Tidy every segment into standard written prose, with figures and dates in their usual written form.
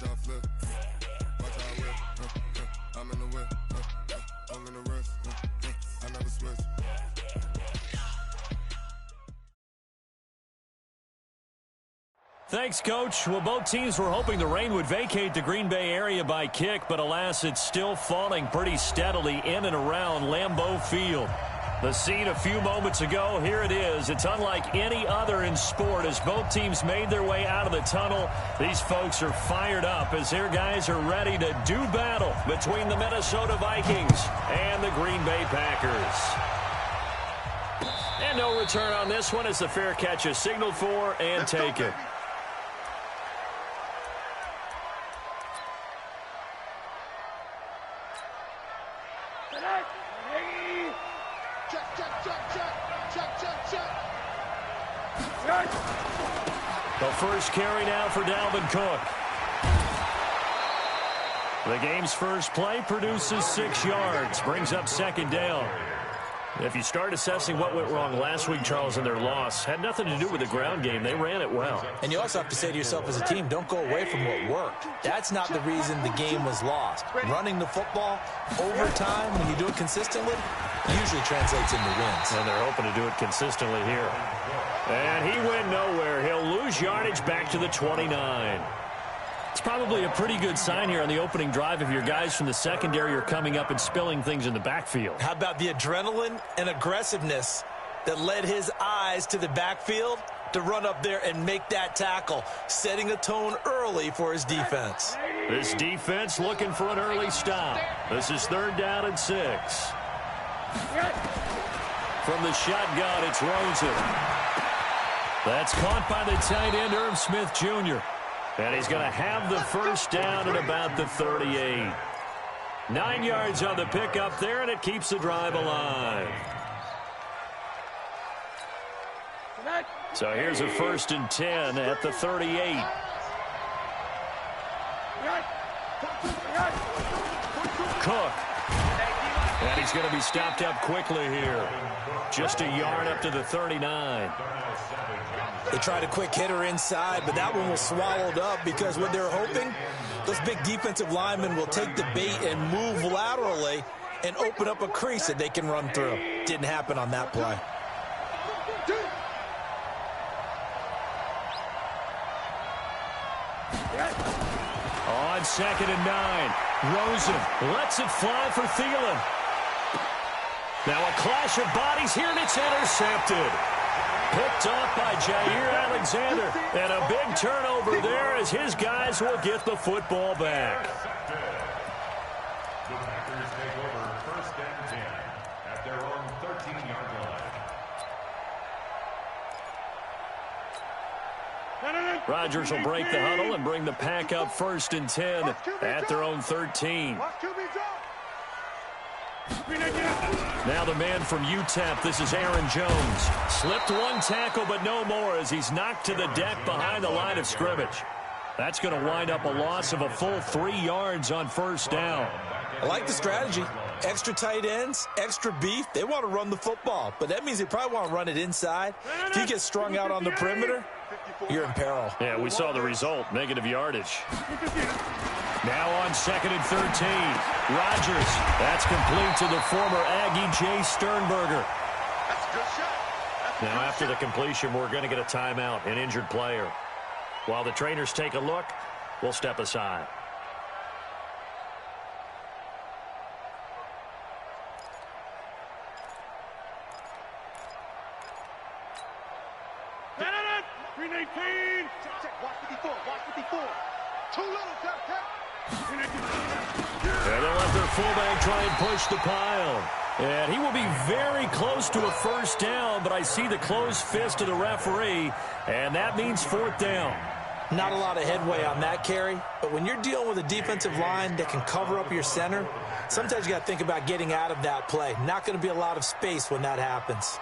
y'all flip. Watch how I whip. I'm in the whip. I'm in the wrist. I never switch. Thanks, Coach. Well, both teams were hoping the rain would vacate the Green Bay area by kick, but alas, it's still falling pretty steadily in and around Lambeau Field. The scene a few moments ago, here it is. It's unlike any other in sport as both teams made their way out of the tunnel. These folks are fired up as their guys are ready to do battle between the Minnesota Vikings and the Green Bay Packers. And no return on this one as the fair catch is signaled for and taken. The first carry now for Dalvin Cook. The game's first play produces 6 yards, brings up second down. If you start assessing what went wrong last week, Charles, in their loss, had nothing to do with the ground game. They ran it well. And you also have to say to yourself as a team, don't go away from what worked. That's not the reason the game was lost. Running the football over time, when you do it consistently, usually translates into wins. And they're hoping to do it consistently here. And he went nowhere. He'll lose yardage back to the 29. It's probably a pretty good sign here on the opening drive if your guys from the secondary are coming up and spilling things in the backfield. How about the adrenaline and aggressiveness that led his eyes to the backfield to run up there and make that tackle, setting a tone early for his defense. This defense looking for an early stop. This is 3rd down and 6. From the shotgun, it's Rosen. That's caught by the tight end, Irv Smith Jr. And he's going to have the first down at about the 38. 9 yards on the pickup there, and it keeps the drive alive. So here's a 1st and 10 at the 38. Cook. And he's going to be stopped up quickly here. Just a yard up to the 39. They tried a quick hitter inside, but that one was swallowed up because what they're hoping, those big defensive linemen will take the bait and move laterally and open up a crease that they can run through. Didn't happen on that play. On 2nd and 9, Rosen lets it fly for Thielen. Now a clash of bodies here, and it's intercepted. Picked off by Jair Alexander. And a big turnover there as his guys will get the football back. The Packers take over 1st and 10 at their own 13-yard line. Rodgers will break the huddle and bring the pack up 1st and 10 at their own 13. Now the man from UTEP, this is Aaron Jones. Slipped one tackle, but no more as he's knocked to the deck behind the line of scrimmage. That's going to wind up a loss of a full 3 yards on 1st down. I like the strategy. Extra tight ends, extra beef. They want to run the football, but that means they probably want to run it inside. If you get strung out on the perimeter, you're in peril. Yeah, we saw the result, negative yardage. Now on 2nd and 13, Rodgers. That's complete to the former Aggie, Jay Sternberger. Now after the completion, we're going to get a timeout, an injured player. While the trainers take a look, we'll step aside. And they'll let their fullback try and push the pile. And he will be very close to a 1st down, but I see the closed fist of the referee, and that means 4th down. Not a lot of headway on that carry, but when you're dealing with a defensive line that can cover up your center, sometimes you got to think about getting out of that play. Not going to be a lot of space when that happens.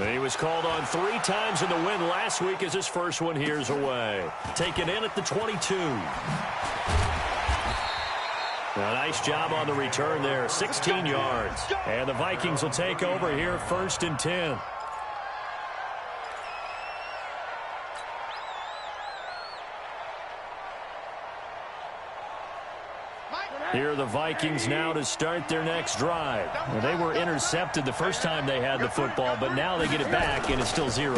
He was called on 3 times in the win last week as his first one here's away. Taken in at the 22. A nice job on the return there, 16 yards. And the Vikings will take over here 1st and 10. Here are the Vikings now to start their next drive. Well, they were intercepted the first time they had the football, but now they get it back, and it's still 0-0.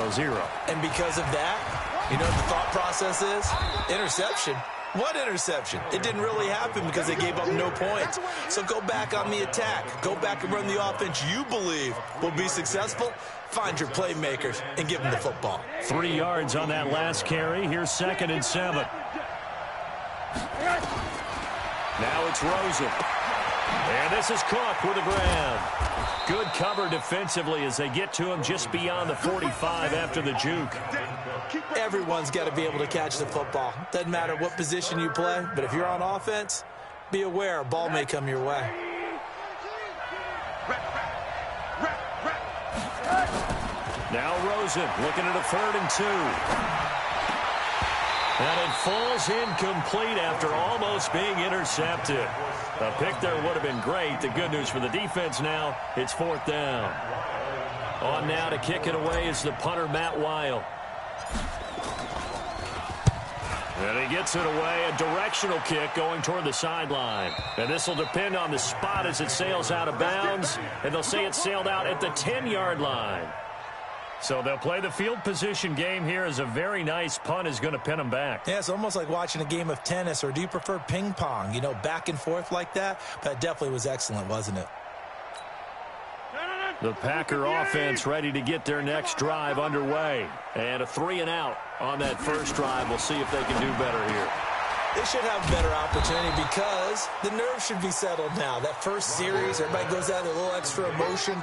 And because of that, you know what the thought process is? Interception. What interception? It didn't really happen because they gave up no points. So go back on the attack. Go back and run the offense you believe will be successful. Find your playmakers and give them the football. 3 yards on that last carry. Here's 2nd and 7. Now it's Rosen. And this is Cook with the ground. Good cover defensively as they get to him just beyond the 45 after the juke. Everyone's got to be able to catch the football. Doesn't matter what position you play, but if you're on offense, be aware a ball may come your way. Now Rosen looking at a 3rd and 2. And it falls incomplete after almost being intercepted. A pick there would have been great. The good news for the defense now, it's 4th down. On now to kick it away is the punter, Matt Weil. And he gets it away, a directional kick going toward the sideline. And this will depend on the spot as it sails out of bounds. And they'll say it sailed out at the 10-yard line. So they'll play the field position game here as a very nice punt is going to pin them back. Yeah, it's almost like watching a game of tennis, or do you prefer ping pong? You know, back and forth like that? That definitely was excellent, wasn't it? The Packer offense ready to get their next drive underway. And a 3-and-out on that first drive. We'll see if they can do better here. They should have a better opportunity because the nerves should be settled now. That first series, everybody goes out with a little extra emotion.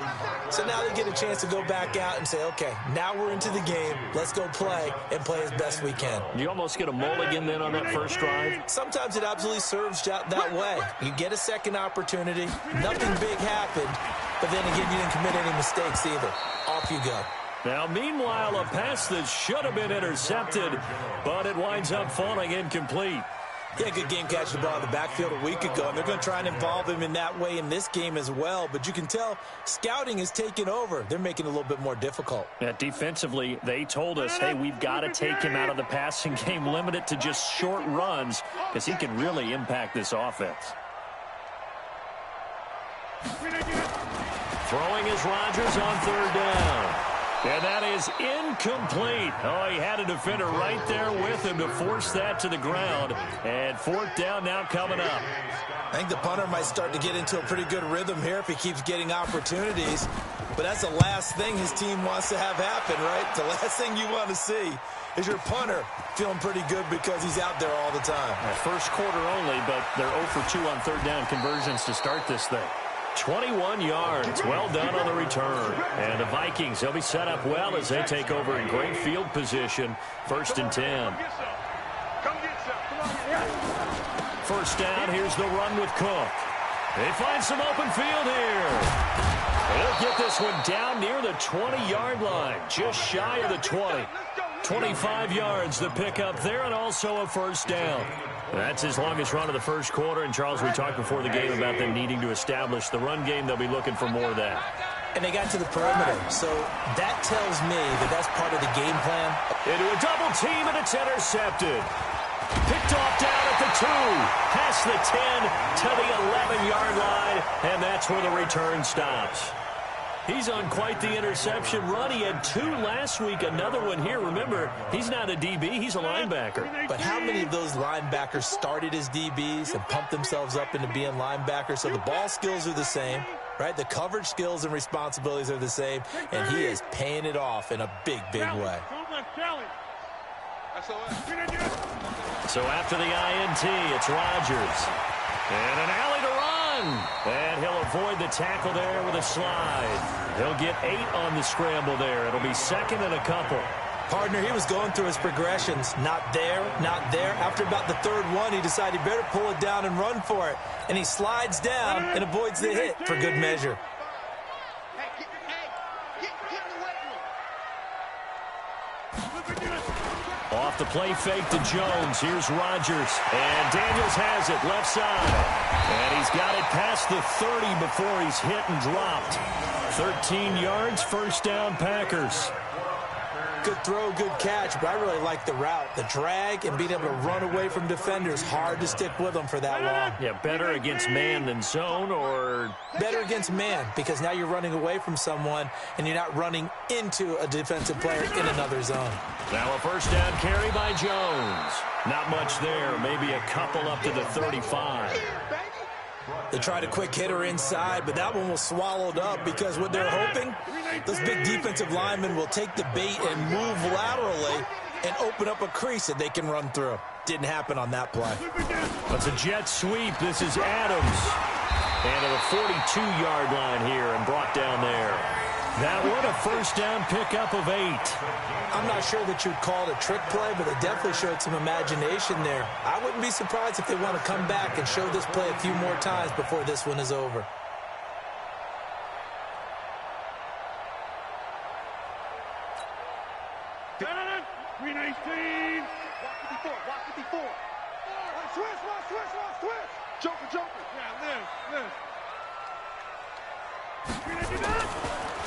So now they get a chance to go back out and say, okay, now we're into the game. Let's go play and play as best we can. You almost get a mulligan then on that first drive? Sometimes it absolutely serves that way. You get a second opportunity. Nothing big happened. But then again, you didn't commit any mistakes either. Off you go. Now, meanwhile, a pass that should have been intercepted, but it winds up falling incomplete. Yeah, good game catching the ball in the backfield a week ago, and they're going to try and involve him in that way in this game as well. But you can tell scouting is taking over. They're making it a little bit more difficult. Yeah, defensively, they told us, hey, we've got to take him out of the passing game, limit it to just short runs, because he can really impact this offense. Throwing is Rodgers on 3rd down. And that is incomplete. Oh, he had a defender right there with him to force that to the ground. And 4th down now coming up. I think the punter might start to get into a pretty good rhythm here if he keeps getting opportunities. But that's the last thing his team wants to have happen, right? The last thing you want to see is your punter feeling pretty good because he's out there all the time. First quarter only, but they're 0 for 2 on 3rd down conversions to start this thing. 21 yards. Well done on the return. And the Vikings, they'll be set up well as they take over in great field position. 1st and 10. First down, here's the run with Cook. They find some open field here. They'll get this one down near the 20-yard line, just shy of the 20. 25 yards the pickup there, and also a first down. That's his longest run of the first quarter. And, Charles, we talked before the game about them needing to establish the run game. They'll be looking for more of that. And they got to the perimeter. So that tells me that that's part of the game plan. Into a double team, and it's intercepted. Picked off down at the 2. Past the 10 to the 11-yard line. And that's where the return stops. He's on quite the interception run. He had 2 last week, another one here. Remember, he's not a DB, he's a linebacker. But how many of those linebackers started as DBs and pumped themselves up into being linebackers? So the ball skills are the same, right? The coverage skills and responsibilities are the same, and he is paying it off in a big, big way. So after the INT, it's Rodgers. And an alley to run. And he'll avoid the tackle there with a slide. He'll get 8 on the scramble there. It'll be 2nd and a couple. Partner, he was going through his progressions. Not there, not there. After about the 3rd one, he decided he better pull it down and run for it. And he slides down and avoids the hit for good measure. Off the play fake to Jones. Here's Rodgers. And Daniels has it left side. And he's got it past the 30 before he's hit and dropped. 13 yards, first down Packers. good throw, good catch, but I really like the route. The drag and being able to run away from defenders, hard to stick with them for that long. Yeah, better against man than zone, or? Better against man, because now you're running away from someone and you're not running into a defensive player in another zone. Now a first down carry by Jones. Not much there, maybe a couple up to the 35. They tried a quick hitter inside, but that one was swallowed up because what they're hoping, those big defensive linemen will take the bait and move laterally and open up a crease that they can run through. Didn't happen on that play. It's a jet sweep. This is Adams. And to the 42-yard line here and brought down there. That one a first down pickup of 8. I'm not sure that you'd call it a trick play, but they definitely showed some imagination there. I wouldn't be surprised if they want to come back and show this play a few more times before this one is over.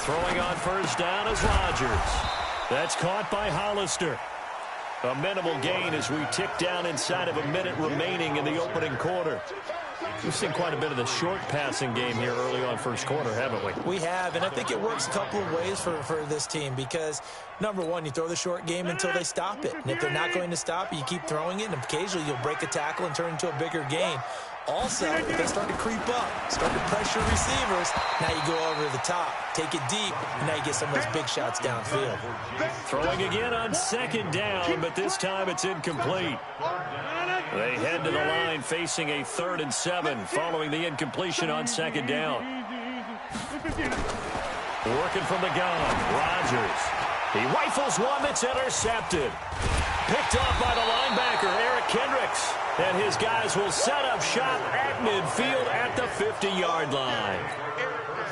Throwing on first down is Rodgers. That's caught by Hollister. A minimal gain as we tick down inside of a minute remaining in the opening quarter. We've seen quite a bit of the short passing game here early on first quarter, haven't we? We have, and I think it works a couple of ways for this team because, number one, you throw the short game until they stop it. And if they're not going to stop it, you keep throwing it, and occasionally you'll break a tackle and turn it into a bigger gain. Also, if they start to creep up, start to pressure receivers, now you go over the top, take it deep, and now you get some of those big shots downfield. Throwing again on second down, but this time it's incomplete. They head to the line facing a 3rd and 7 following the incompletion on second down. Working from the gun, Rodgers. He rifles one that's intercepted. Picked off by the linebacker, Eric Kendricks. And his guys will set up shop at midfield at the 50-yard line.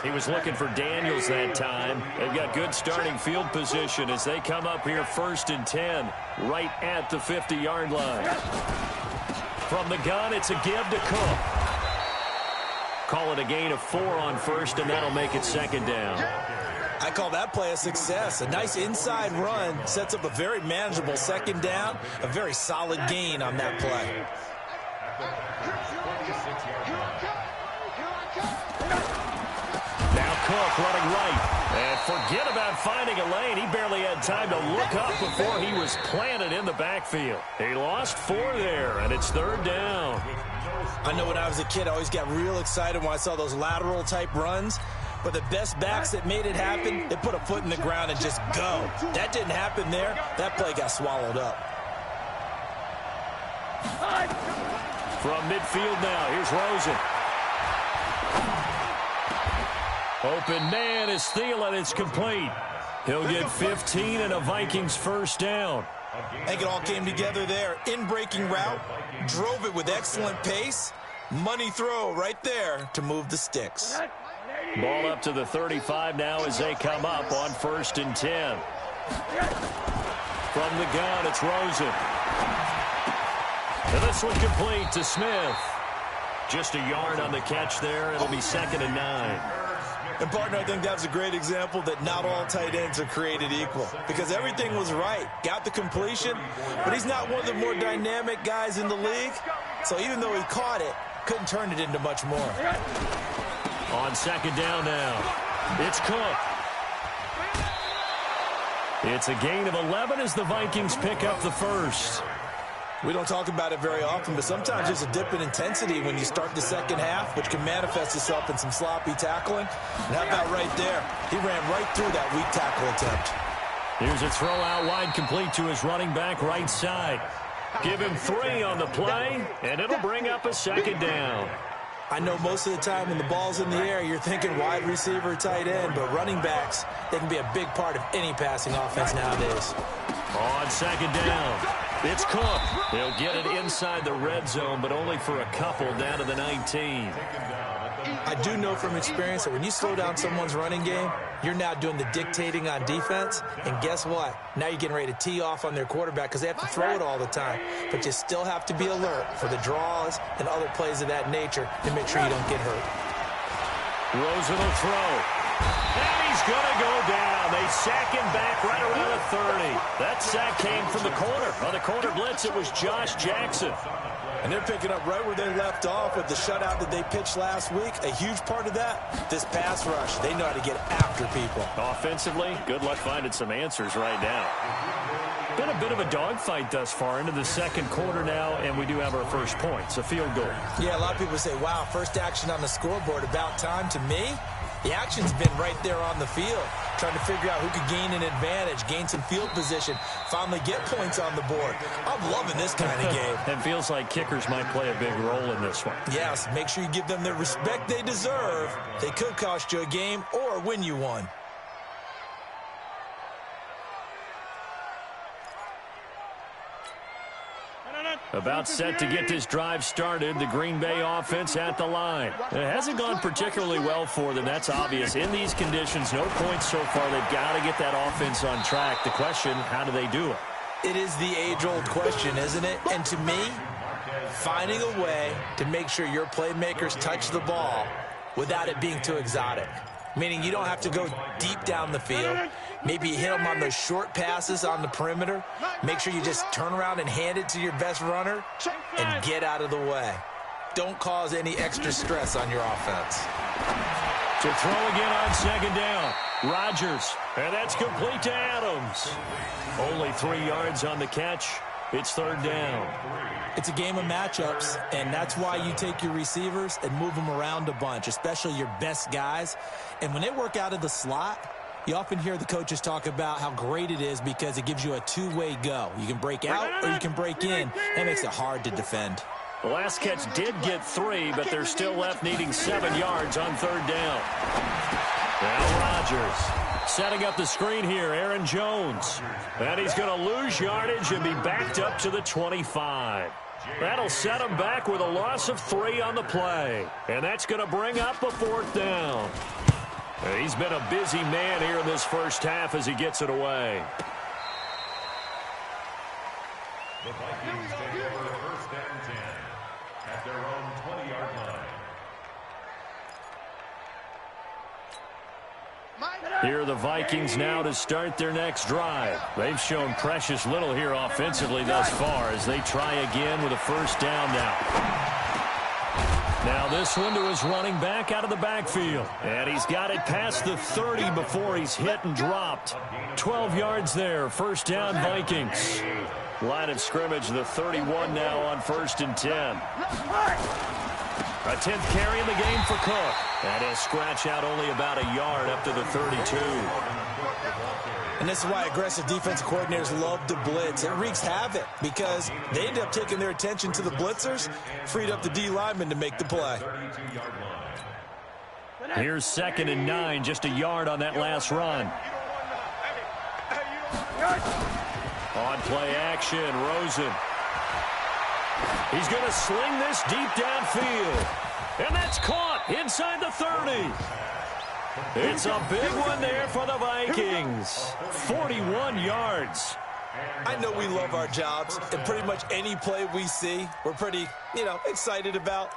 He was looking for Daniels that time. They've got good starting field position as they come up here 1st and 10, right at the 50-yard line. From the gun, it's a give to Cook. Call it a gain of 4 on first, and that'll make it second down. I call that play a success. A nice inside run sets up a very manageable second down, a very solid gain on that play. Now Cook running right. And forget about finding a lane. He barely had time to look up before he was planted in the backfield. He lost 4 there, and it's 3rd down. I know when I was a kid, I always got real excited when I saw those lateral-type runs. But the best backs that made it happen, they put a foot in the ground and just go. That didn't happen there. That play got swallowed up. From midfield now, here's Rosen. Open man is Thielen. It's complete. He'll get 15 and a Vikings first down. I think it all came together there. In-breaking route, drove it with excellent pace. Money throw right there to move the sticks. Ball up to the 35 now as they come up on 1st and 10. From the gun, it's Rosen. And this one complete to Smith. Just a yard on the catch there. It'll be 2nd and 9. And, partner, I think that was a great example that not all tight ends are created equal because everything was right. Got the completion, but he's not one of the more dynamic guys in the league. So even though he caught it, couldn't turn it into much more. On second down now, it's Cook. It's a gain of 11 as the Vikings pick up the first. We don't talk about it very often, but sometimes there's a dip in intensity when you start the second half, which can manifest itself in some sloppy tackling. And how about right there? He ran right through that weak tackle attempt. Here's a throw out wide complete to his running back right side. Give him 3 on the play, and it'll bring up a 2nd down. I know most of the time when the ball's in the air, you're thinking wide receiver, tight end, but running backs, they can be a big part of any passing offense nowadays. On second down, it's Cook. He'll get it inside the red zone, but only for a couple down to the 19. I do know from experience that when you slow down someone's running game, you're now doing the dictating on defense, and guess what? Now you're getting ready to tee off on their quarterback because they have to throw it all the time. But you still have to be alert for the draws and other plays of that nature to make sure you don't get hurt. Rosen will throw. And he's going to go down. They sacking back right around the 30. That sack came from the corner. On the corner blitz, it was Josh Jackson. And they're picking up right where they left off with the shutout that they pitched last week. A huge part of that, this pass rush. They know how to get after people. Offensively, good luck finding some answers right now. Been a bit of a dogfight thus far into the second quarter now, and we do have our first points, a field goal. Yeah, a lot of people say, wow, first action on the scoreboard, about time. To me, the action's been right there on the field, trying to figure out who could gain an advantage, gain some field position, finally get points on the board. I'm loving this kind of game. It feels like kickers might play a big role in this one. Yes, make sure you give them the respect they deserve. They could cost you a game or win you one. About set to get this drive started. The Green Bay offense at the line. It hasn't gone particularly well for them. That's obvious. In these conditions, no points so far. They've got to get that offense on track. The question, how do they do it? It is the age-old question, isn't it? And to me, finding a way to make sure your playmakers touch the ball without it being too exotic. Meaning you don't have to go deep down the field. Maybe you hit them on those short passes on the perimeter. Make sure you just turn around and hand it to your best runner and get out of the way. Don't cause any extra stress on your offense. To throw again on second down. Rodgers, and that's complete to Adams. Only 3 yards on the catch. It's third down. It's a game of matchups, and that's why you take your receivers and move them around a bunch, especially your best guys. And when they work out of the slot, you often hear the coaches talk about how great it is because it gives you a two-way go. You can break out or you can break in. That makes it hard to defend. The last catch did get 3, but they're still left needing 7 yards on third down. Now Rodgers setting up the screen here. Aaron Jones. And he's going to lose yardage and be backed up to the 25. That'll set him back with a loss of 3 on the play. And that's going to bring up a fourth down. And he's been a busy man here in this first half as he gets it away. The Vikings take over first and 10 at their own 20-yard line. Here are the Vikings now to start their next drive. They've shown precious little here offensively thus far as they try again with a first down now. Now this one to his running back out of the backfield. And he's got it past the 30 before he's hit and dropped. 12 yards there. First down, Vikings. Line of scrimmage, the 31 now on first and 10. A 10th carry in the game for Cook. And he'll scratch out only about a yard up to the 32. And this is why aggressive defensive coordinators love to blitz. It wreaks havoc because they end up taking their attention to the blitzers, freed up the D lineman to make the play. Here's 2nd and 9, just a yard on that last run. On play action, Rosen. He's going to sling this deep downfield. And that's caught inside the 30. It's a big one there for the Vikings. 41 yards. I know we love our jobs, and pretty much any play we see, we're pretty, excited about.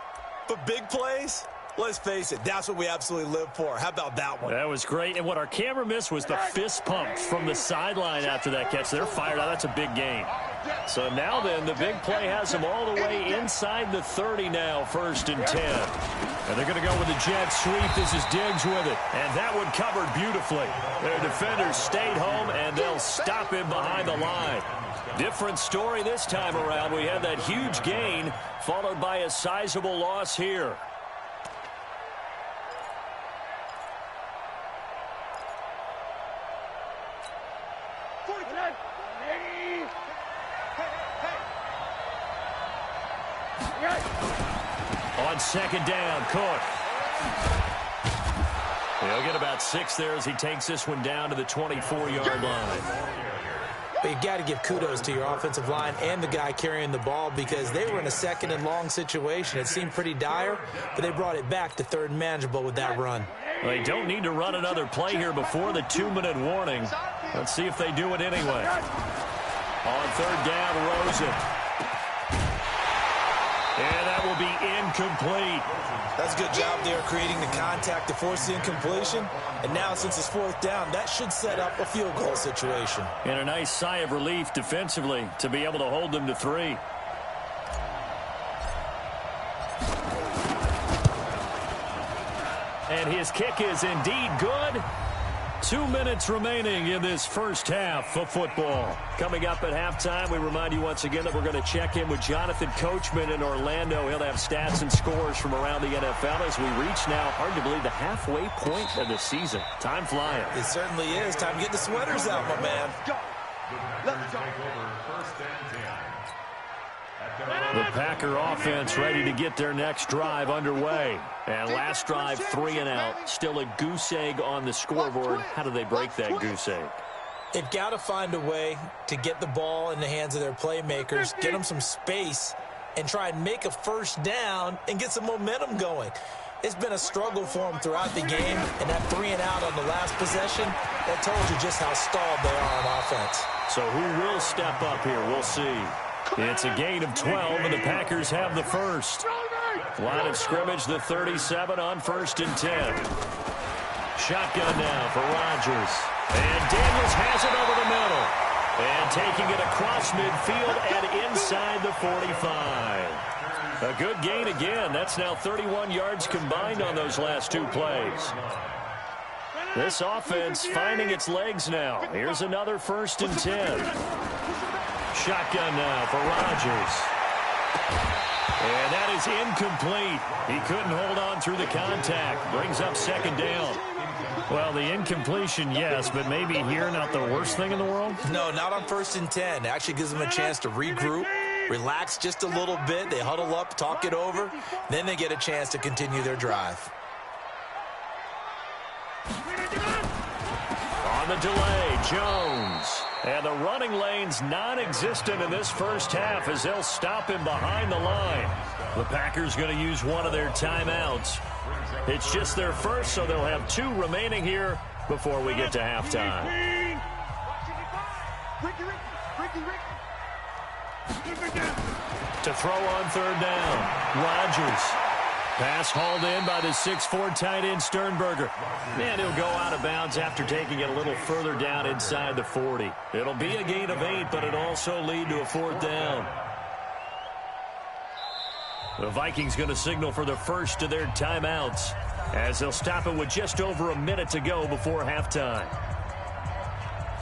But big plays, let's face it, that's what we absolutely live for. How about that one? That was great. And what our camera missed was the fist pump from the sideline after that catch. They're fired out. That's a big gain. So now then, the big play has them all the way inside the 30 now, 1st and 10. And they're going to go with the jet sweep. This is Diggs with it. And that one covered beautifully. Their defenders stayed home, and they'll stop him behind the line. Different story this time around. We had that huge gain, followed by a sizable loss here. On 2nd down, Cook. He'll get about 6 there as he takes this one down to the 24-yard line. But you got to give kudos to your offensive line and the guy carrying the ball because they were in a 2nd and long situation. It seemed pretty dire, but they brought it back to 3rd and manageable with that run. They don't need to run another play here before the 2-minute warning. Let's see if they do it anyway. On 3rd down, Rosen. And that will be incomplete. That's a good job there creating the contact to force the incompletion. And now, since it's 4th down, that should set up a field goal situation. And a nice sigh of relief defensively to be able to hold them to 3. And his kick is indeed good. 2 minutes remaining in this first half of football. Coming up at halftime, we remind you once again that we're going to check in with Jonathan Coachman in Orlando. He'll have stats and scores from around the NFL as we reach now, hard to believe, the halfway point of the season. Time flying. It certainly is. Time to get the sweaters out, my man. Let's take over 1st and 10. The Packer offense ready to get their next drive underway. And last drive, 3 and out. Still a goose egg on the scoreboard. How do they break that goose egg? They've got to find a way to get the ball in the hands of their playmakers, get them some space, and try and make a 1st down and get some momentum going. It's been a struggle for them throughout the game, and that 3 and out on the last possession, that told you just how stalled they are on offense. So who will step up here? We'll see. It's a gain of 12, and the Packers have the first. Line of scrimmage, the 37 on 1st and 10. Shotgun now for Rodgers. And Daniels has it over the middle. And taking it across midfield and inside the 45. A good gain again. That's now 31 yards combined on those last 2 plays. This offense finding its legs now. Here's another 1st and 10. Shotgun now for Rodgers. And that is incomplete. He couldn't hold on through the contact. Brings up 2nd down. Well, the incompletion, yes, but maybe here not the worst thing in the world? No, not on 1st and 10. It actually gives them a chance to regroup, relax just a little bit. They huddle up, talk it over. Then they get a chance to continue their drive. On the delay, Jones. And the running lane's non-existent in this first half as they'll stop him behind the line. The Packers going to use one of their timeouts. It's just their first, so they'll have 2 remaining here before we get to halftime. To throw on 3rd down, Rodgers. Pass hauled in by the 6'4" tight end Sternberger. And he'll go out of bounds after taking it a little further down inside the 40. It'll be a gain of 8, but it'll also lead to a 4th down. The Vikings going to signal for the first of their timeouts as they'll stop it with just over a minute to go before halftime.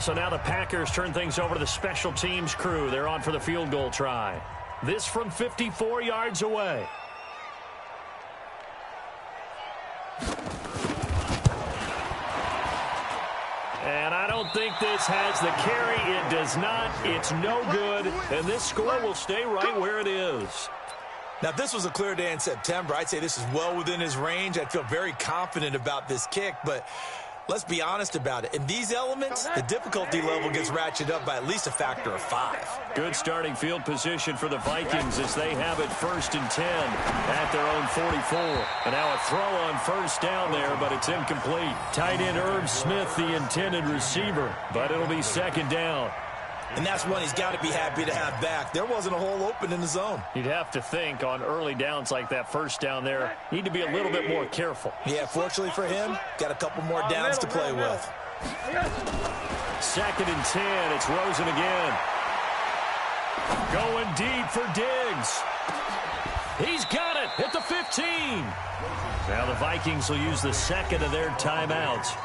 So now the Packers turn things over to the special teams crew. They're on for the field goal try. This from 54 yards away. And I don't think this has the carry. It does not. It's no good. And this score will stay right where it is. Now, if this was a clear day in September, I'd say this is well within his range. I'd feel very confident about this kick, but let's be honest about it. In these elements, the difficulty level gets ratcheted up by at least a factor of 5. Good starting field position for the Vikings as they have it 1st and 10 at their own 44. And now a throw on 1st down there, but it's incomplete. Tight end Irv Smith, the intended receiver, but it'll be 2nd down. And that's one he's got to be happy to have back. There wasn't a hole open in the zone. You'd have to think on early downs like that 1st down there, need to be a little bit more careful. Yeah, fortunately for him, got a couple more downs to play with. 2nd and 10, it's Rosen again. Going deep for Diggs. He's got it at the 15. Now the Vikings will use the 2nd of their timeouts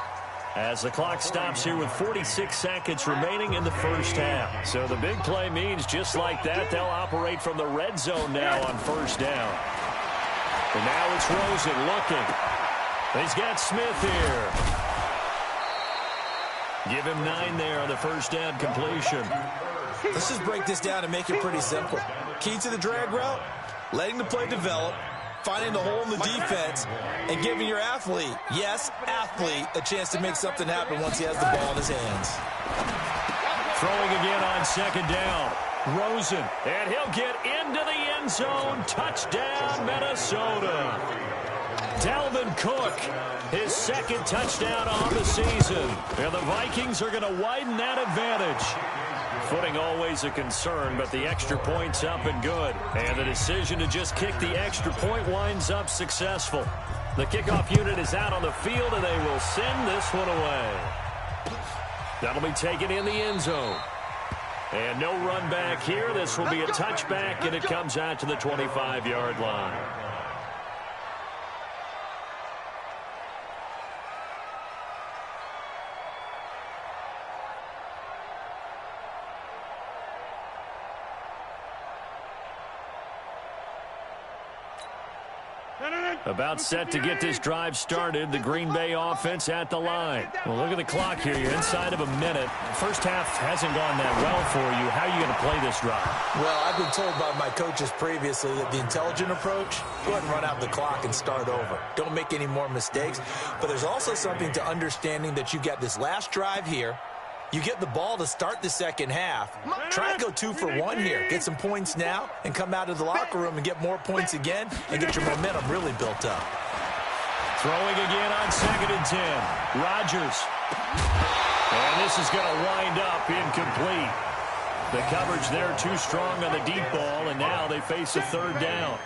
as the clock stops here with 46 seconds remaining in the first half. So the big play means just like that, they'll operate from the red zone now on 1st down. And now it's Rosen looking. He's got Smith here. Give him 9 there on the 1st down completion. Let's just break this down and make it pretty simple. Key to the drag route, letting the play develop, finding the hole in the defense, and giving your athlete, yes, athlete, a chance to make something happen once he has the ball in his hands. Throwing again on 2nd down. Rosen, and he'll get into the end zone. Touchdown, Minnesota. Dalvin Cook, his 2nd touchdown on the season. And the Vikings are going to widen that advantage. Footing always a concern, but the extra point's up and good. And the decision to just kick the extra point winds up successful. The kickoff unit is out on the field, and they will send this one away. That'll be taken in the end zone. And no run back here. This will be a touchback, and it comes out to the 25-yard line. About set to get this drive started. The Green Bay offense at the line. Well, look at the clock here. You're inside of a minute. First half hasn't gone that well for you. How are you going to play this drive? Well, I've been told by my coaches previously that the intelligent approach, go ahead and run out the clock and start over. Don't make any more mistakes. But there's also something to understanding that you got this last drive here. You get the ball to start the second half. Try and go 2 for 1 here. Get some points now and come out of the locker room and get more points again and get your momentum really built up. Throwing again on 2nd and 10. Rodgers. And this is going to wind up incomplete. The coverage there too strong on the deep ball, and now they face a 3rd down.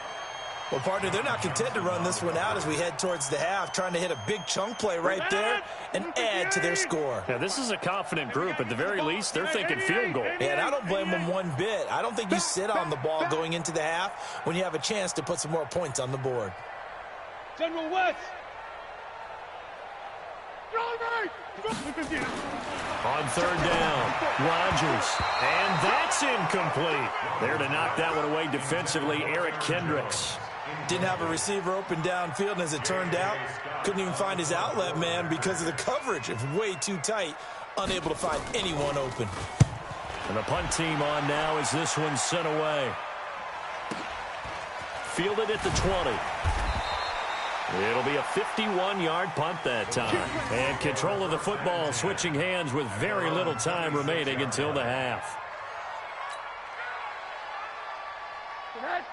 Well, partner, they're not content to run this one out as we head towards the half, trying to hit a big chunk play right there and add to their score. Yeah, this is a confident group. At the very least, they're thinking field goal. Yeah, and I don't blame them one bit. I don't think you sit on the ball going into the half when you have a chance to put some more points on the board. General West. On 3rd down, Rodgers. And that's incomplete. There to knock that one away defensively, Eric Kendricks. Didn't have a receiver open downfield, and as it turned out, couldn't even find his outlet man because of the coverage. It's way too tight, unable to find anyone open. And the punt team on now as this one's sent away. Fielded at the 20. It'll be a 51-yard punt that time. And control of the football switching hands with very little time remaining until the half.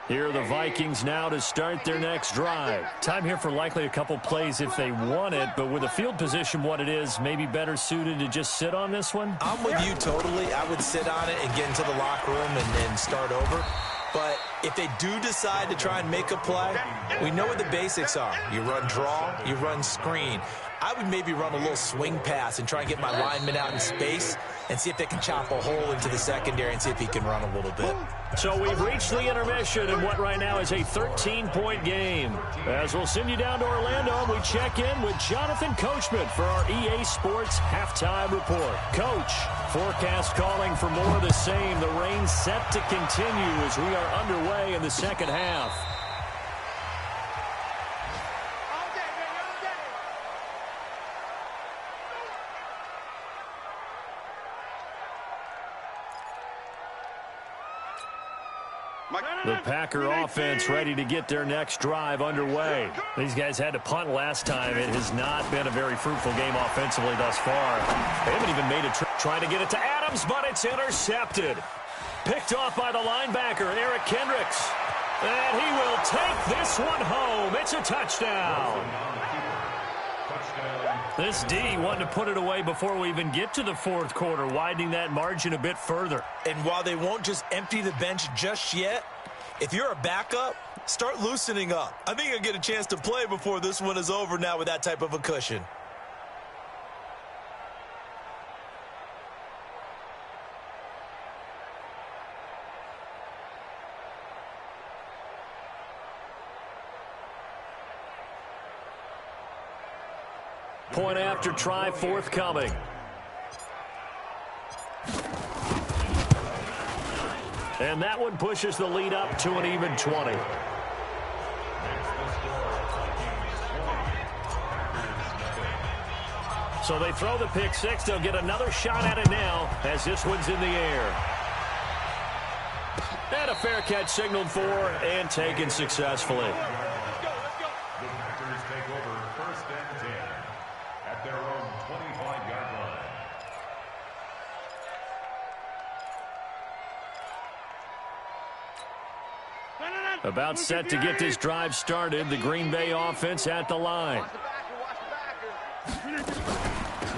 Here are the Vikings now to start their next drive. Time here for likely a couple plays if they want it, but with the field position what it is, maybe better suited to just sit on this one? I'm with you totally. I would sit on it and get into the locker room and start over. But if they do decide to try and make a play, we know what the basics are. You run draw, you run screen. I would maybe run a little swing pass and try and get my lineman out in space and see if they can chop a hole into the secondary and see if he can run a little bit. So we've reached the intermission in what right now is a 13-point game. As we'll send you down to Orlando, we check in with Jonathan Coachman for our EA Sports Halftime Report. Coach, forecast calling for more of the same. The rain set to continue as we are underway in the second half. The Packer offense ready to get their next drive underway. These guys had to punt last time. It has not been a very fruitful game offensively thus far. They haven't even made a try to get it to Adams, but it's intercepted. Picked off by the linebacker, Eric Kendricks. And he will take this one home. It's a touchdown. This D wanted to put it away before we even get to the 4th quarter, widening that margin a bit further. And while they won't just empty the bench just yet, if you're a backup, start loosening up. I think you'll get a chance to play before this one is over now with that type of a cushion. Point after try forthcoming. And that one pushes the lead up to an even 20. So they throw the pick six. They'll get another shot at it now as this one's in the air. And a fair catch signaled for and taken successfully. The Packers take over 1st and 10 at their own 25-yard line. About set to get this drive started. The Green Bay offense at the line.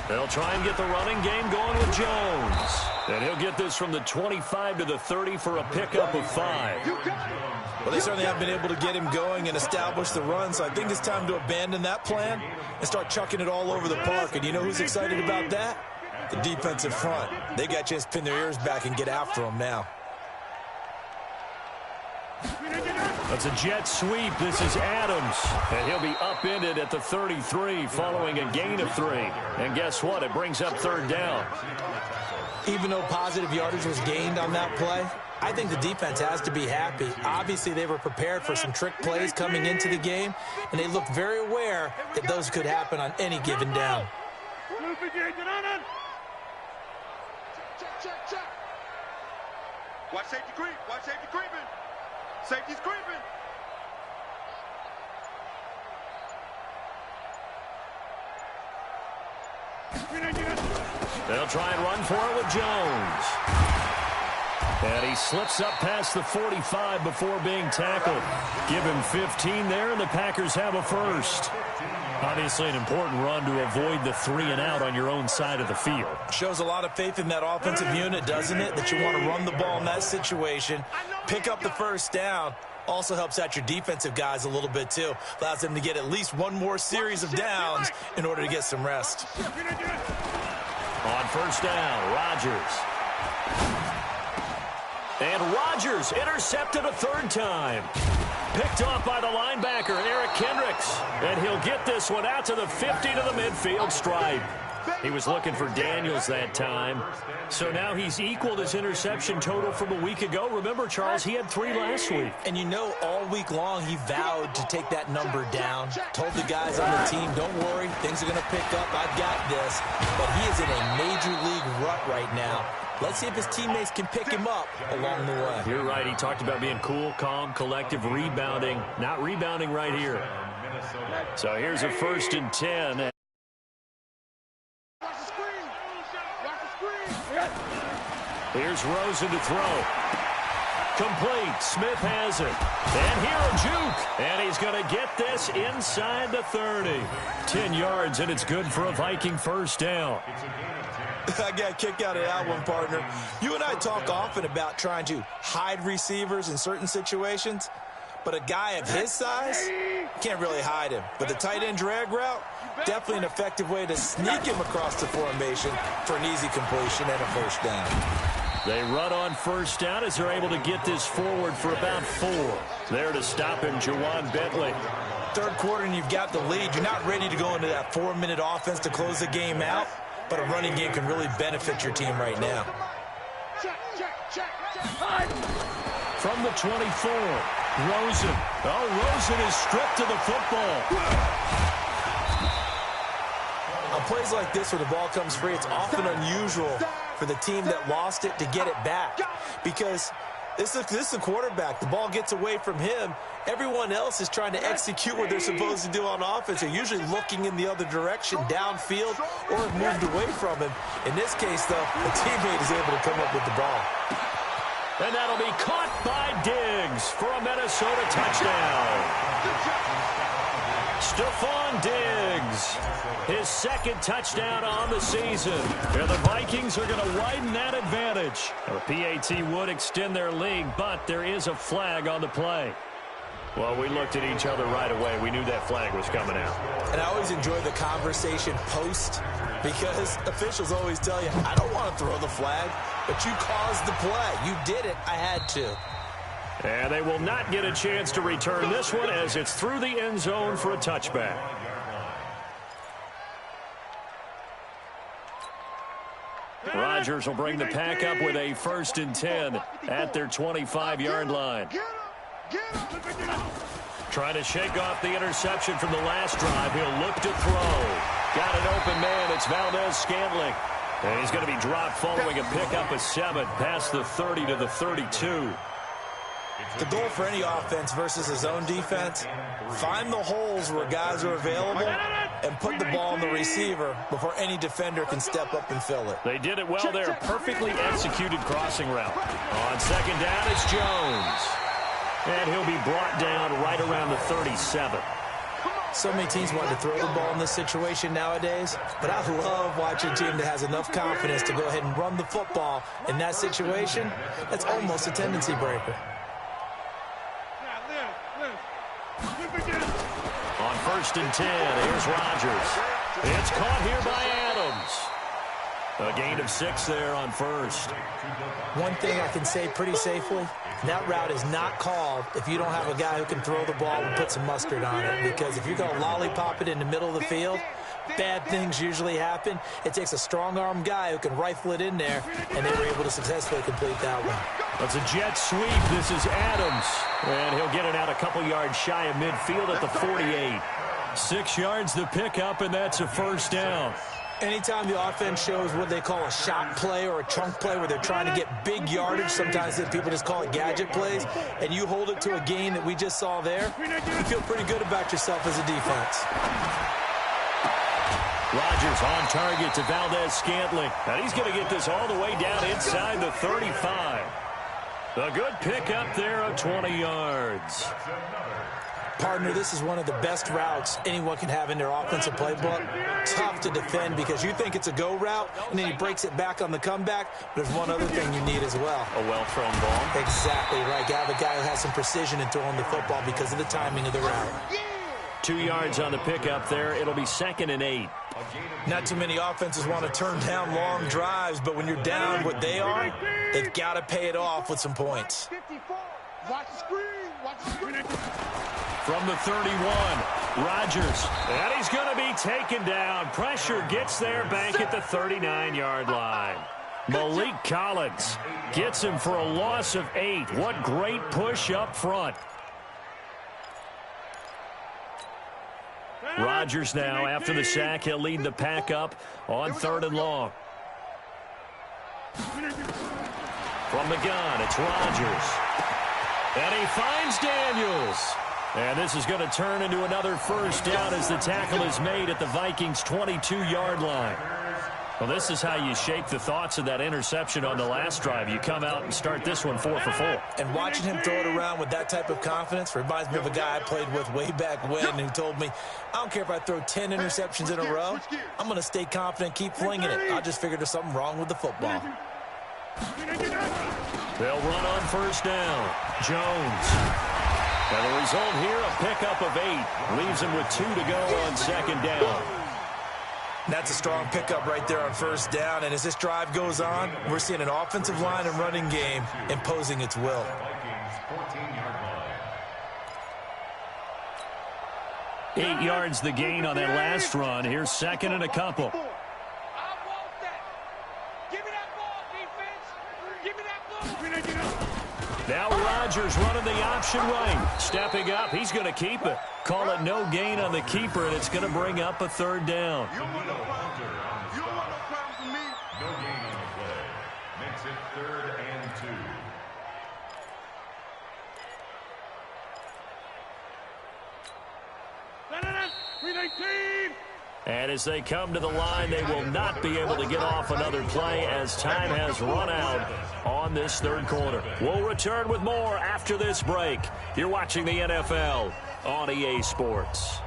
They'll try and get the running game going with Jones. And he'll get this from the 25 to the 30 for a pickup of 5. Well, they certainly have been able to get him going and establish the run, so I think it's time to abandon that plan and start chucking it all over the park. And you know who's excited about that? The defensive front. They got a chance to pin their ears back and get after him now. That's a jet sweep. This is Adams, and he'll be upended at the 33 following a gain of 3. And guess what? It brings up 3rd down. Even though positive yardage was gained on that play, I think the defense has to be happy. Obviously, they were prepared for some trick plays coming into the game, and they looked very aware that those could happen on any given down. Watch safety creep. Watch safety creeping. Safety's creeping. They'll try and run for it with Jones. And he slips up past the 45 before being tackled. Give him 15 there, and the Packers have a first. Obviously an important run to avoid the 3-and-out on your own side of the field. Shows a lot of faith in that offensive unit, doesn't it? That you want to run the ball in that situation, pick up the first down. Also helps out your defensive guys a little bit, too. Allows them to get at least one more series of downs in order to get some rest. On first down, Rodgers. And Rodgers intercepted a 3rd time. Picked off by the linebacker, Eric Kendricks. And he'll get this one out to the 50 to the midfield stripe. He was looking for Daniels that time. So now he's equaled his interception total from a week ago. Remember, Charles, he had 3 last week. And you know, all week long, he vowed to take that number down. Told the guys on the team, don't worry, things are going to pick up. I've got this. But he is in a major league rut right now. Let's see if his teammates can pick him up along the way. You're right. He talked about being cool, calm, collective, rebounding. Not rebounding right here. So here's a 1st and 10. Here's Rosen to throw. Complete. Smith has it. And here a juke. And he's going to get this inside the 30. 10 yards, and it's good for a Viking first down. I got a kick out of that one, partner. You and I talk often about trying to hide receivers in certain situations, but a guy of his size can't really hide him. But the tight end drag route, definitely an effective way to sneak him across the formation for an easy completion and a first down. They run on first down as they're able to get this forward for about 4. There to stop him, Jawan Bentley. 3rd quarter and you've got the lead. You're not ready to go into that 4-minute offense to close the game out, but a running game can really benefit your team right now. From the 24, Rosen. Oh, Rosen is stripped to the football. On plays like this where the ball comes free, it's often unusual for the team that lost it to get it back, because this is the quarterback. The ball gets away from him. Everyone else is trying to execute what they're supposed to do on offense. They're usually looking in the other direction, downfield, or have moved away from him. In this case, though, the teammate is able to come up with the ball. And that'll be caught by Diggs for a Minnesota touchdown. Stephon Diggs, his 2nd touchdown on the season. And the Vikings are going to widen that advantage. The PAT would extend their lead, but there is a flag on the play. Well, we looked at each other right away. We knew that flag was coming out. And I always enjoy the conversation post, because officials always tell you, I don't want to throw the flag, but you caused the play. You did it. I had to. And they will not get a chance to return this one as it's through the end zone for a touchback. Rodgers will bring the Pack up with a 1st and 10 at their 25-yard line. Trying to shake off the interception from the last drive. He'll look to throw. Got an open man. It's Valdez-Scantling. And he's going to be dropped following a pickup of 7 past the 30 to the 32. The goal for any offense versus a zone defense, find the holes where guys are available and put the ball on the receiver before any defender can step up and fill it. They did it well there. Perfectly executed crossing route. On 2nd down, it's Jones. And he'll be brought down right around the 37. So many teams want to throw the ball in this situation nowadays, but I love watching a team that has enough confidence to go ahead and run the football in that situation. That's almost a tendency breaker. On 1st and 10, here's Rodgers. It's caught here by Adams. A gain of 6 there on 1st. One thing I can say pretty safely, that route is not called if you don't have a guy who can throw the ball and put some mustard on it. Because if you're going to lollipop it in the middle of the field, bad things usually happen. It takes a strong-arm guy who can rifle it in there, and they were able to successfully complete that one. That's a jet sweep. This is Adams. And he'll get it out a couple yards shy of midfield at the 48. 6 yards the pickup, and that's a 1st down. Anytime the offense shows what they call a shot play or a chunk play where they're trying to get big yardage, sometimes people just call it gadget plays, and you hold it to a gain that we just saw there, you feel pretty good about yourself as a defense. Rodgers on target to Valdez-Scantling. And he's going to get this all the way down inside the 35. A good pickup there of 20 yards. Partner, this is one of the best routes anyone can have in their offensive playbook. Tough to defend because you think it's a go route, and then he breaks it back on the comeback. But there's one other thing you need as well. A well-thrown ball. Exactly right. You have a guy who has some precision in throwing the football because of the timing of the route. 2 yards on the pickup there. It'll be 2nd and 8. Not too many offenses want to turn down long drives, but when you're down what they are, they've got to pay it off with some points. Watch the screen. Watch the screen. From the 31, Rodgers. And he's going to be taken down. Pressure gets there back at the 39-yard line. Malik Collins gets him for a loss of 8. What great push up front. Rodgers now, after the sack, he'll lead the pack up on 3rd and long. From the gun, it's Rodgers. And he finds Daniels. And this is going to turn into another 1st down as the tackle is made at the Vikings' 22-yard line. Well, this is how you shape the thoughts of that interception on the last drive. You come out and start this one 4 for 4. And watching him throw it around with that type of confidence reminds me of a guy I played with way back when who told me, I don't care if I throw 10 interceptions in a row. I'm going to stay confident, keep flinging it. I just figured there's something wrong with the football. They'll run on 1st down. Jones. And the result here, a pickup of 8. Leaves him with 2 to go on 2nd down. That's a strong pickup right there on 1st down. And as this drive goes on, we're seeing an offensive line and running game imposing its will. 8 yards the gain on that last run. Here's 2nd and a couple. Now Rodgers running the option right. Stepping up, he's going to keep it. Call it no gain on the keeper, and it's going to bring up a 3rd down. You don't want no problem from me. No gain on the play. Makes it 3rd and 2. And as they come to the line, they will not be able to get off another play as time has run out on this 3rd quarter. We'll return with more after this break. You're watching the NFL on EA Sports.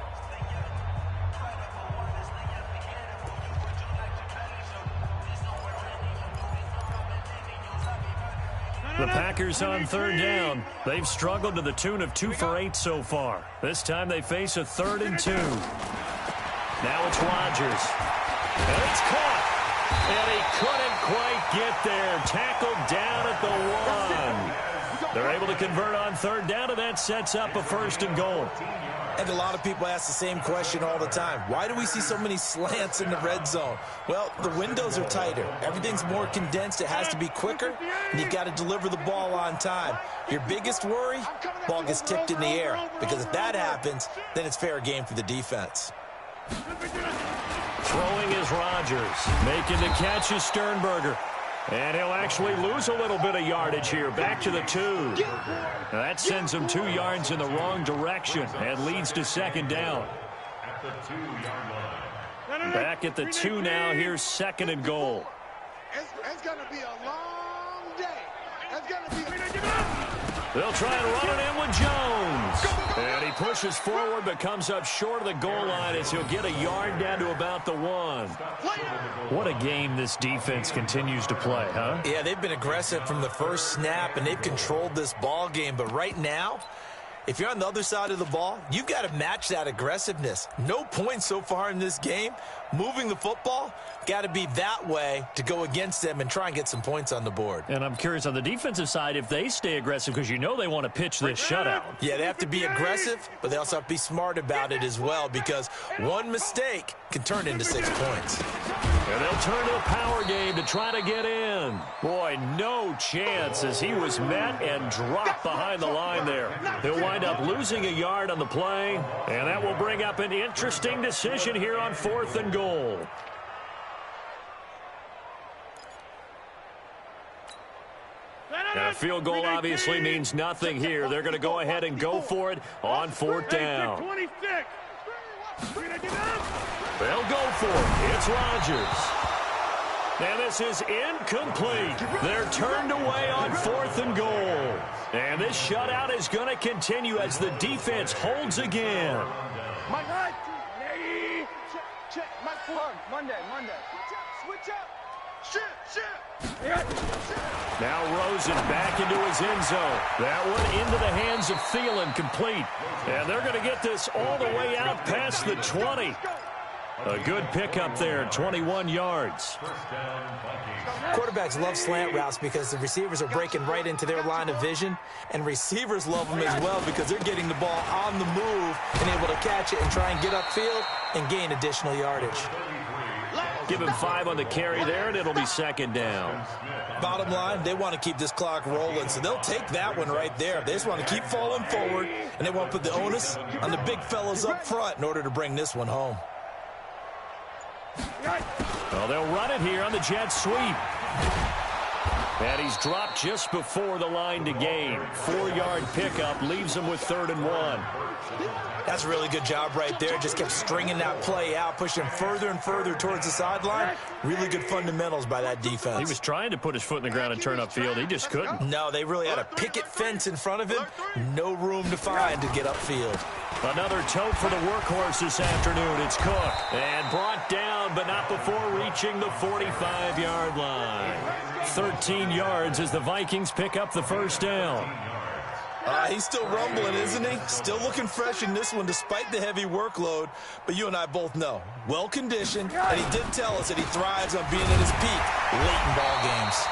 The Packers on 3rd down. They've struggled to the tune of 2 for 8 so far. This time they face a 3rd and 2. Now it's Rodgers. And it's caught. And he couldn't quite get there. Tackled down at the 1. They're able to convert on 3rd down, and that sets up a 1st and goal. And a lot of people ask the same question all the time. Why do we see so many slants in the red zone? Well, the windows are tighter. Everything's more condensed. It has to be quicker, and you've got to deliver the ball on time. Your biggest worry, ball gets tipped in the air, because if that happens, then it's fair game for the defense. Throwing is Rodgers. Making the catch is Sternberger. And he'll actually lose a little bit of yardage here. Back to the 2. Now that sends him 2 yards in the wrong direction and leads to 2nd down. At the 2-yard line. Back at the 2 now. Here's 2nd and goal. It's going to be a long day. It's going to be They'll try and run it in with Jones. And he pushes forward but comes up short of the goal line as he'll get a yard down to about the 1. What a game this defense continues to play, huh? Yeah, they've been aggressive from the first snap, and they've controlled this ball game. But right now, if you're on the other side of the ball, you've got to match that aggressiveness. No points so far in this game. Moving the football, got to be that way to go against them and try and get some points on the board. And I'm curious on the defensive side if they stay aggressive because you know they want to pitch this shutout. Yeah, they have to be aggressive, but they also have to be smart about it as well because one mistake can turn into 6 points. And they'll turn to a power game to try to get in. Boy, no chance as he was met and dropped behind the line there. He'll wind up losing a yard on the play, and that will bring up an interesting decision here on 4th and goal. And a field goal obviously means nothing here. They're going to go ahead and go for it on 4th down. They'll go for it. It's Rodgers. And this is incomplete. They're turned away on 4th and goal. And this shutout is going to continue as the defense holds again. Monday. Switch up. Now Rosen back into his end zone. That one into the hands of Thielen, complete. And they're going to get this all the way out past the 20. A good pickup there, 21 yards. Quarterbacks love slant routes because the receivers are breaking right into their line of vision, and receivers love them as well because they're getting the ball on the move and able to catch it and try and get upfield and gain additional yardage. Give him 5 on the carry there, and it'll be 2nd down. Bottom line, they want to keep this clock rolling, so they'll take that one right there. They just want to keep falling forward, and they want to put the onus on the big fellas up front in order to bring this one home. Well, they'll run it here on the jet sweep. And he's dropped just before the line to gain. 4-yard pickup leaves him with 3rd and 1. That's a really good job right there. Just kept stringing that play out, pushing further and further towards the sideline. Really good fundamentals by that defense. He was trying to put his foot in the ground and turn upfield. He just couldn't. No, they really had a picket fence in front of him. No room to find to get upfield. Another tote for the workhorse this afternoon. It's Cook. And brought down, but not before reaching the 45-yard line. 13 yards as the Vikings pick up the 1st down. He's still rumbling, isn't he? Still looking fresh in this one despite the heavy workload. But you and I both know, well-conditioned, and he did tell us that he thrives on being at his peak late in ball games.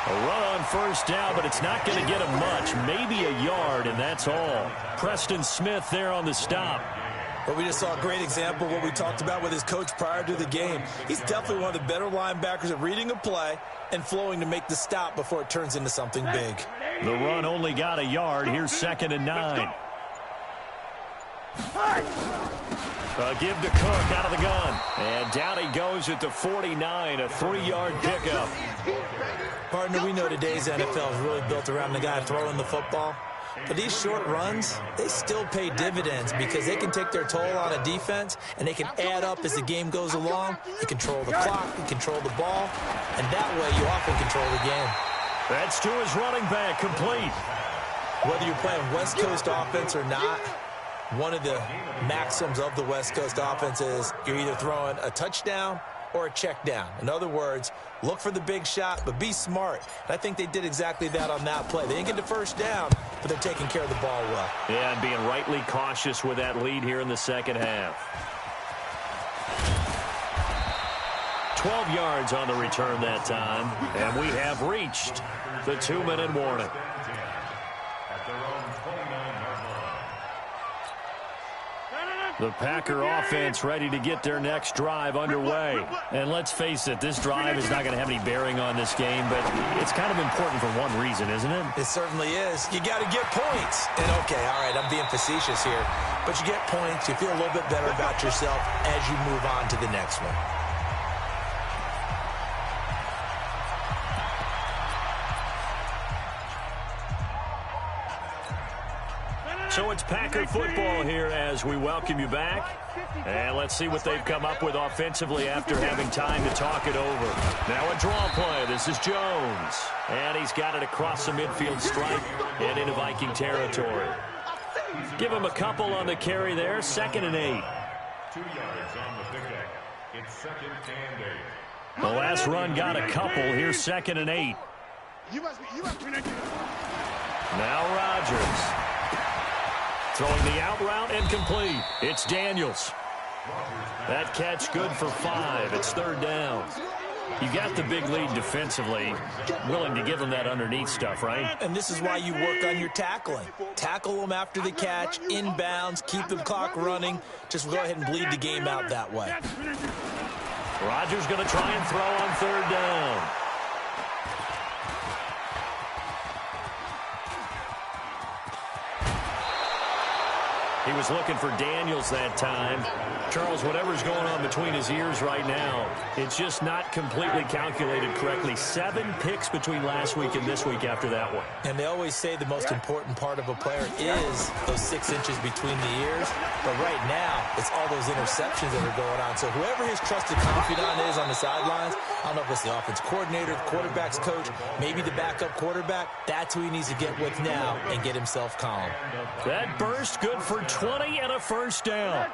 A run on 1st down, but it's not going to get him much. Maybe a yard, and that's all. Preston Smith there on the stop. But we just saw a great example of what we talked about with his coach prior to the game. He's definitely one of the better linebackers at reading a play and flowing to make the stop before it turns into something big. The run only got a yard. Here's 2nd and 9. Give to Cook out of the gun. And down he goes at the 49, a 3-yard pickup. Partner, we know today's NFL is really built around the guy throwing the football. But these short runs, they still pay dividends because they can take their toll on a defense and they can add up as the game goes along. You control the clock, you control the ball, and that way you often control the game. That's to his running back, complete. Whether you're playing West Coast offense or not, one of the maxims of the West Coast offense is you're either throwing a touchdown or a check down. In other words, look for the big shot, but be smart. And I think they did exactly that on that play. They didn't get the 1st down, but they're taking care of the ball well. Yeah, and being rightly cautious with that lead here in the 2nd half. 12 yards on the return that time, and we have reached the 2-minute warning. The Packer offense ready to get their next drive underway. And let's face it, this drive is not going to have any bearing on this game, but it's kind of important for one reason, isn't it? It certainly is. You got to get points. And okay, all right, I'm being facetious here, but you get points, you feel a little bit better about yourself as you move on to the next one. So it's Packer football here as we welcome you back. And let's see what they've come up with offensively after having time to talk it over. Now a draw play. This is Jones. And he's got it across the midfield stripe and into Viking territory. Give him a couple on the carry there. 2nd and 8. 2 yards on the pickup. It's 2nd and 8. The last run got a couple. Here's 2nd and 8. Now Rodgers. Throwing the out route incomplete. It's Daniels. That catch good for 5. It's 3rd down. You got the big lead defensively. Willing to give them that underneath stuff, right? And this is why you work on your tackling. Tackle them after the catch, inbounds, keep the clock running. Just go ahead and bleed the game out that way. Rodgers going to try and throw on 3rd down. He was looking for Daniels that time. Charles, whatever's going on between his ears right now, it's just not completely calculated correctly. 7 picks between last week and this week after that one. And they always say the most important part of a player is those 6 inches between the ears. But right now, it's all those interceptions that are going on. So whoever his trusted confidant is on the sidelines, I don't know if it's the offense coordinator, the quarterback's coach, maybe the backup quarterback, that's who he needs to get with now and get himself calm. That burst good for 20 and a 1st down.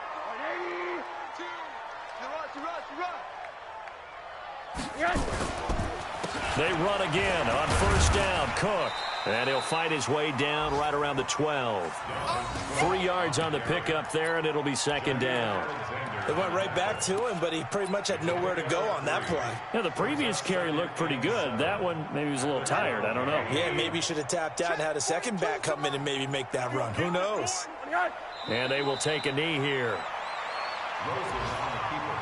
They run again on 1st down. Cook. And he'll fight his way down right around the 12. 3 yards on the pickup there, and it'll be 2nd down. They went right back to him, but he pretty much had nowhere to go on that play. Yeah, the previous carry looked pretty good. That one, maybe he was a little tired. I don't know. Yeah, maybe he should have tapped out and had a second back come in and maybe make that run. Who knows? And they will take a knee here. Moses on the keeper.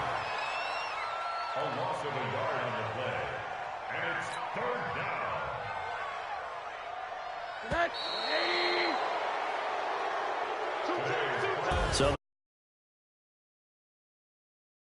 A loss of a yard on the